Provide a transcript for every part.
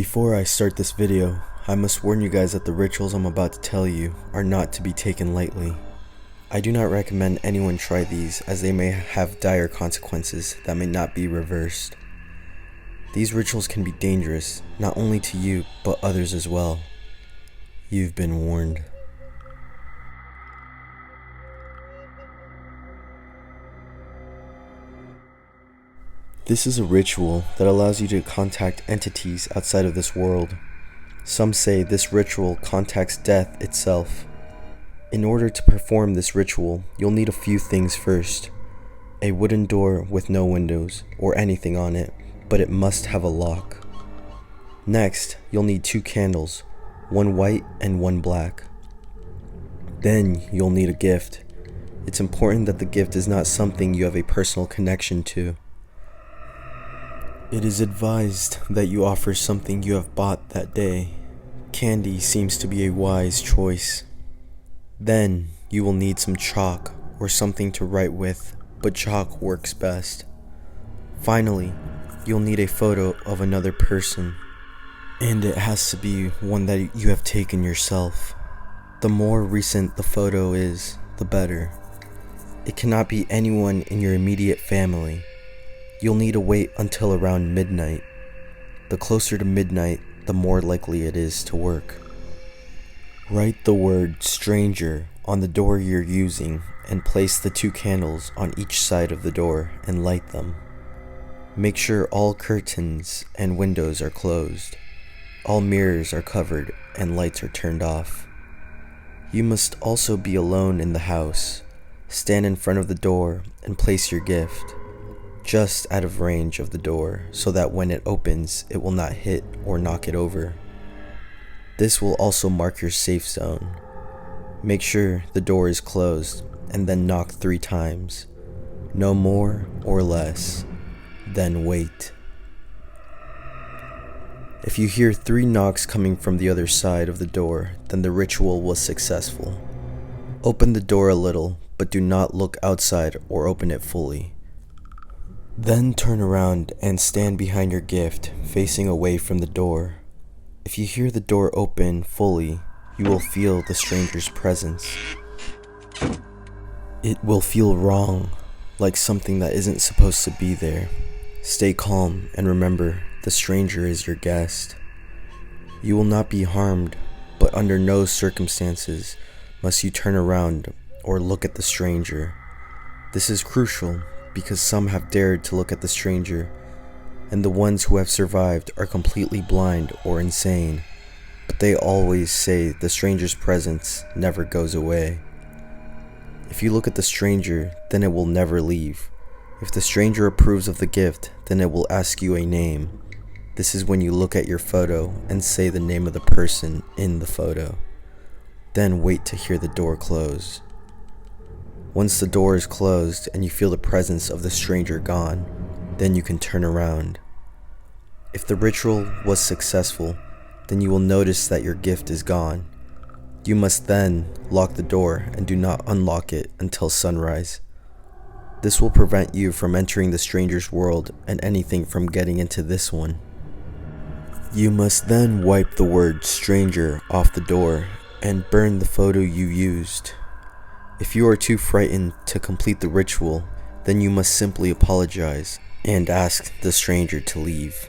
Before I start this video, I must warn you guys that the rituals I'm about to tell you are not to be taken lightly. I do not recommend anyone try these, as they may have dire consequences that may not be reversed. These rituals can be dangerous, not only to you, but others as well. You've been warned. This is a ritual that allows you to contact entities outside of this world. Some say this ritual contacts death itself. In order to perform this ritual, you'll need a few things first. A wooden door with no windows or anything on it, but it must have a lock. Next, you'll need 2 candles, one white and one black. Then you'll need a gift. It's important that the gift is not something you have a personal connection to. It is advised that you offer something you have bought that day. Candy seems to be a wise choice. Then you will need some chalk or something to write with, but chalk works best. Finally, you'll need a photo of another person, and it has to be one that you have taken yourself. The more recent the photo is, the better. It cannot be anyone in your immediate family. You'll need to wait until around midnight. The closer to midnight, the more likely it is to work. Write the word stranger on the door you're using and place the 2 candles on each side of the door and light them. Make sure all curtains and windows are closed. All mirrors are covered and lights are turned off. You must also be alone in the house. Stand in front of the door and place your gift just out of range of the door so that when it opens, it will not hit or knock it over. This will also mark your safe zone. Make sure the door is closed and then knock 3 times. No more or less. Then wait. If you hear 3 knocks coming from the other side of the door, then the ritual was successful. Open the door a little, but do not look outside or open it fully. Then turn around and stand behind your gift, facing away from the door. If you hear the door open fully, you will feel the stranger's presence. It will feel wrong, like something that isn't supposed to be there. Stay calm and remember, the stranger is your guest. You will not be harmed, but under no circumstances must you turn around or look at the stranger. This is crucial because some have dared to look at the stranger, and the ones who have survived are completely blind or insane, but they always say the stranger's presence never goes away. If you look at the stranger, then it will never leave. If the stranger approves of the gift, then it will ask you a name. This is when you look at your photo and say the name of the person in the photo. Then wait to hear the door close. Once the door is closed and you feel the presence of the stranger gone, then you can turn around. If the ritual was successful, then you will notice that your gift is gone. You must then lock the door and do not unlock it until sunrise. This will prevent you from entering the stranger's world and anything from getting into this one. You must then wipe the word stranger off the door and burn the photo you used. If you are too frightened to complete the ritual, then you must simply apologize and ask the stranger to leave.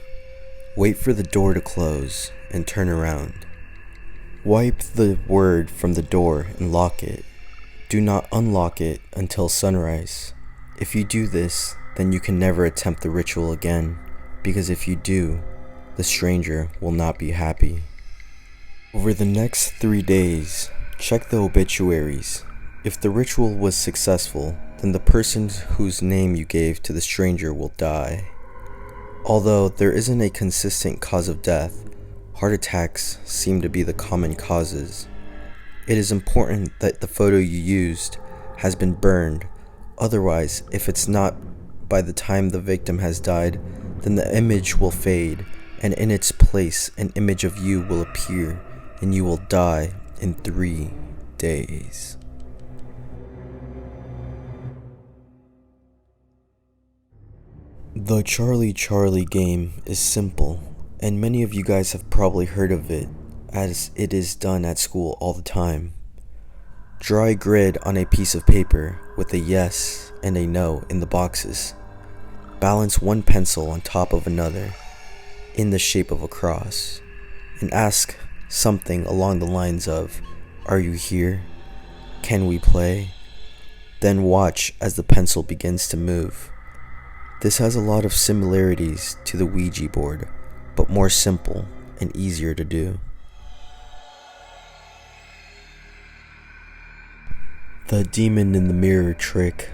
Wait for the door to close and turn around. Wipe the word from the door and lock it. Do not unlock it until sunrise. If you do this, then you can never attempt the ritual again, because if you do, the stranger will not be happy. Over the next 3 days, check the obituaries. If the ritual was successful, then the person whose name you gave to the stranger will die. Although there isn't a consistent cause of death, heart attacks seem to be the common causes. It is important that the photo you used has been burned. Otherwise, if it's not by the time the victim has died, then the image will fade, and in its place an image of you will appear, and you will die in 3 days. The Charlie Charlie game is simple And many of you guys have probably heard of it, as it is done at school all the time. Draw a grid on a piece of paper with a yes and a no in the boxes. Balance one pencil on top of another in the shape of a cross, and ask something along the lines of, "Are you here? Can we play?" Then watch as the pencil begins to move. This has a lot of similarities to the Ouija board, but more simple and easier to do. The demon in the mirror trick.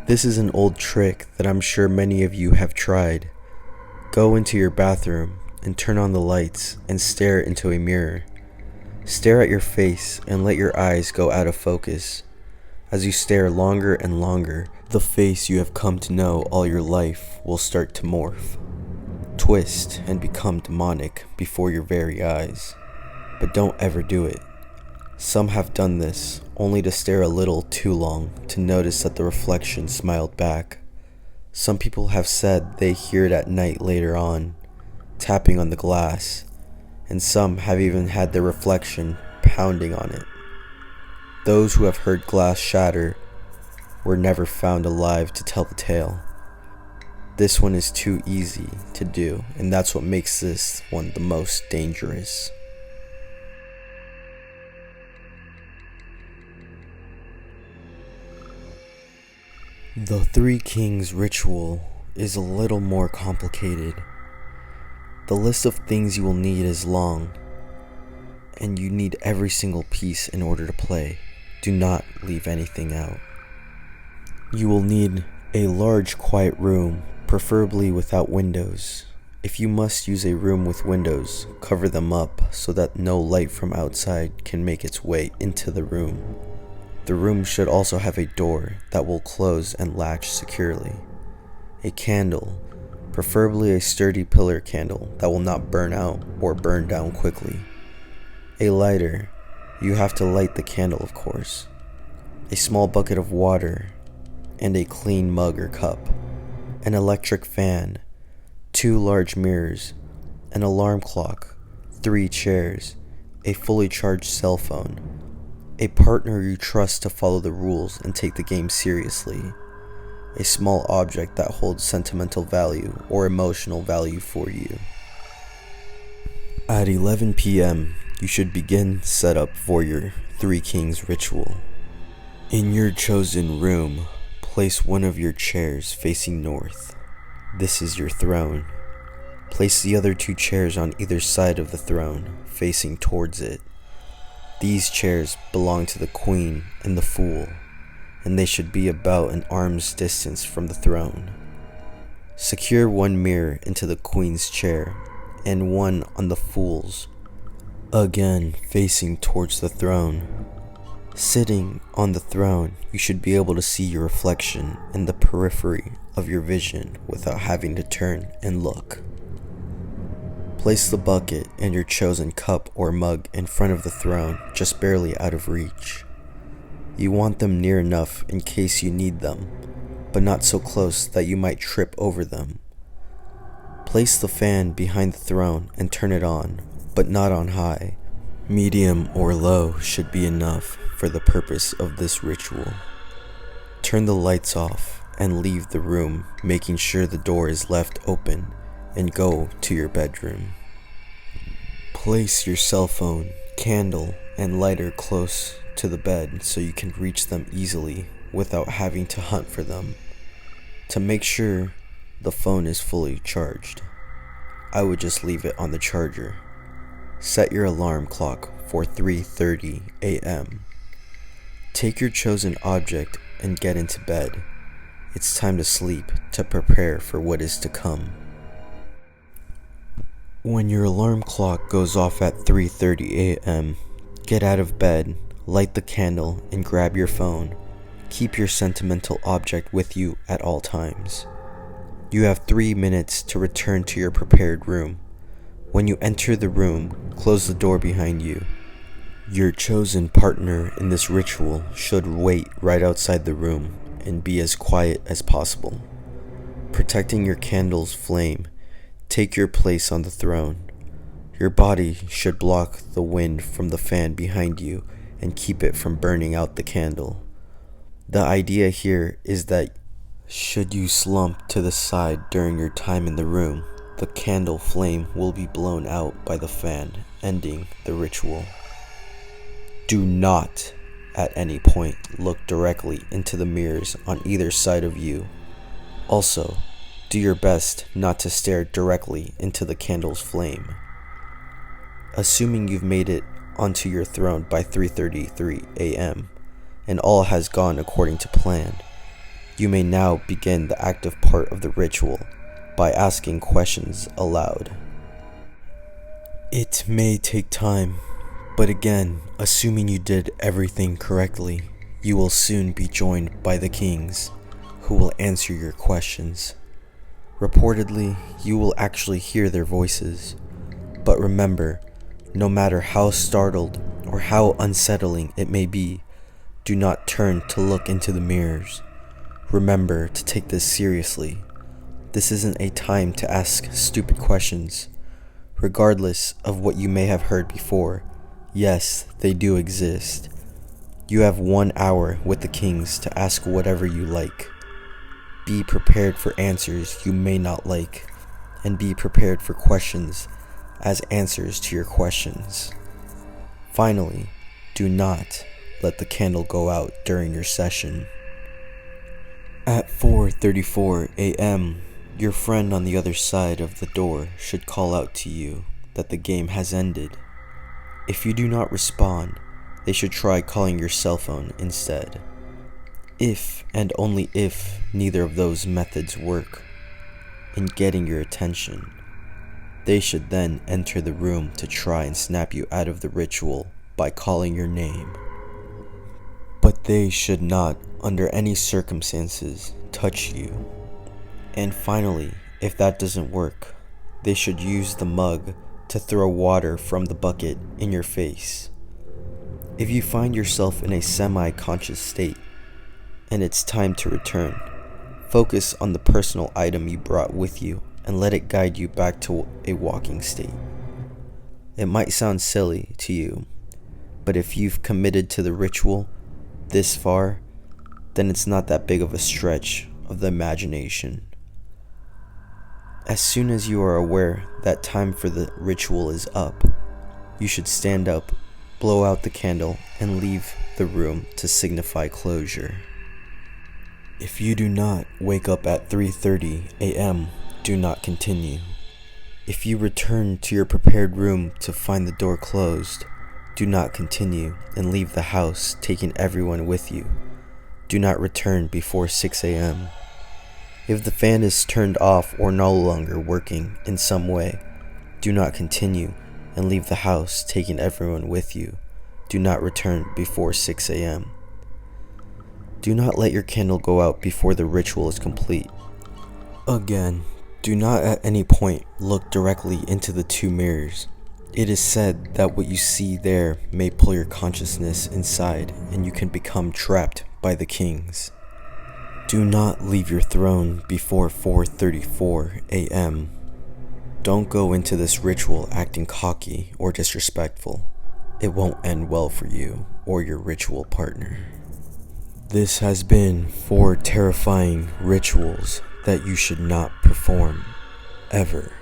This is an old trick that I'm sure many of you have tried. Go into your bathroom and turn on the lights and stare into a mirror. Stare at your face and let your eyes go out of focus. As you stare longer and longer, the face you have come to know all your life will start to morph, twist, and become demonic before your very eyes. But don't ever do it. Some have done this only to stare a little too long to notice that the reflection smiled back. Some people have said they hear it at night later on, tapping on the glass, and some have even had their reflection pounding on it. Those who have heard glass shatter were never found alive to tell the tale. This one is too easy to do, and that's what makes this one the most dangerous. The Three Kings ritual is a little more complicated. The list of things you will need is long, and you need every single piece in order to play. Do not leave anything out. You will need a large quiet room, preferably without windows. If you must use a room with windows, cover them up so that no light from outside can make its way into the room. The room should also have a door that will close and latch securely. A candle, preferably a sturdy pillar candle that will not burn out or burn down quickly. A lighter, you have to light the candle of course. A small bucket of water, and a clean mug or cup. An electric fan, 2 large mirrors, an alarm clock, 3 chairs, a fully charged cell phone, a partner you trust to follow the rules and take the game seriously, a small object that holds sentimental value or emotional value for you. At 11 p.m., you should begin setup for your Three Kings ritual. In your chosen room, place one of your chairs facing north. This is your throne. Place the other 2 chairs on either side of the throne, facing towards it. These chairs belong to the Queen and the Fool, and they should be about an arm's distance from the throne. Secure one mirror into the Queen's chair, and one on the Fool's, again facing towards the throne. Sitting on the throne, you should be able to see your reflection in the periphery of your vision without having to turn and look. Place the bucket and your chosen cup or mug in front of the throne, just barely out of reach. You want them near enough in case you need them, but not so close that you might trip over them. Place the fan behind the throne and turn it on, but not on high. Medium or low should be enough for the purpose of this ritual. Turn the lights off and leave the room, making sure the door is left open, and go to your bedroom. Place your cell phone, candle, and lighter close to the bed so you can reach them easily without having to hunt for them. To make sure the phone is fully charged, I would just leave it on the charger. Set your alarm clock for 3:30 a.m. Take your chosen object and get into bed. It's time to sleep to prepare for what is to come. When your alarm clock goes off at 3:30 a.m., get out of bed, light the candle, and grab your phone. Keep your sentimental object with you at all times. You have 3 minutes to return to your prepared room. When you enter the room, close the door behind you. Your chosen partner in this ritual should wait right outside the room and be as quiet as possible. Protecting your candle's flame, take your place on the throne. Your body should block the wind from the fan behind you and keep it from burning out the candle. The idea here is that should you slump to the side during your time in the room, the candle flame will be blown out by the fan, ending the ritual. Do not, at any point, look directly into the mirrors on either side of you. Also, do your best not to stare directly into the candle's flame. Assuming you've made it onto your throne by 3:33 a.m. and all has gone according to plan, you may now begin the active part of the ritual by asking questions aloud. It may take time, but again, assuming you did everything correctly, you will soon be joined by the kings, who will answer your questions. Reportedly, you will actually hear their voices, but remember, no matter how startled or how unsettling it may be, do not turn to look into the mirrors. Remember to take this seriously. This isn't a time to ask stupid questions. Regardless of what you may have heard before, yes, they do exist. You have 1 hour with the kings to ask whatever you like. Be prepared for answers you may not like, and be prepared for questions as answers to your questions. Finally, do not let the candle go out during your session. At 4:34 a.m., your friend on the other side of the door should call out to you that the game has ended. If you do not respond, they should try calling your cell phone instead. If and only if neither of those methods work in getting your attention, they should then enter the room to try and snap you out of the ritual by calling your name. But they should not, under any circumstances, touch you. And finally, if that doesn't work, they should use the mug to throw water from the bucket in your face. If you find yourself in a semi-conscious state, and it's time to return, focus on the personal item you brought with you and let it guide you back to a walking state. It might sound silly to you, but if you've committed to the ritual this far, then it's not that big of a stretch of the imagination. As soon as you are aware that time for the ritual is up, you should stand up, blow out the candle, and leave the room to signify closure. If you do not wake up at 3:30 a.m., do not continue. If you return to your prepared room to find the door closed, do not continue and leave the house, taking everyone with you. Do not return before 6 a.m. If the fan is turned off or no longer working in some way, do not continue and leave the house, taking everyone with you. Do not return before 6 a.m. Do not let your candle go out before the ritual is complete. Again, do not at any point look directly into the two mirrors. It is said that what you see there may pull your consciousness inside and you can become trapped by the kings. Do not leave your throne before 4:34 a.m. Don't go into this ritual acting cocky or disrespectful. It won't end well for you or your ritual partner. This has been 4 terrifying rituals that you should not perform, ever.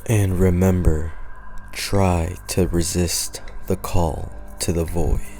And remember, try to resist the call to the void.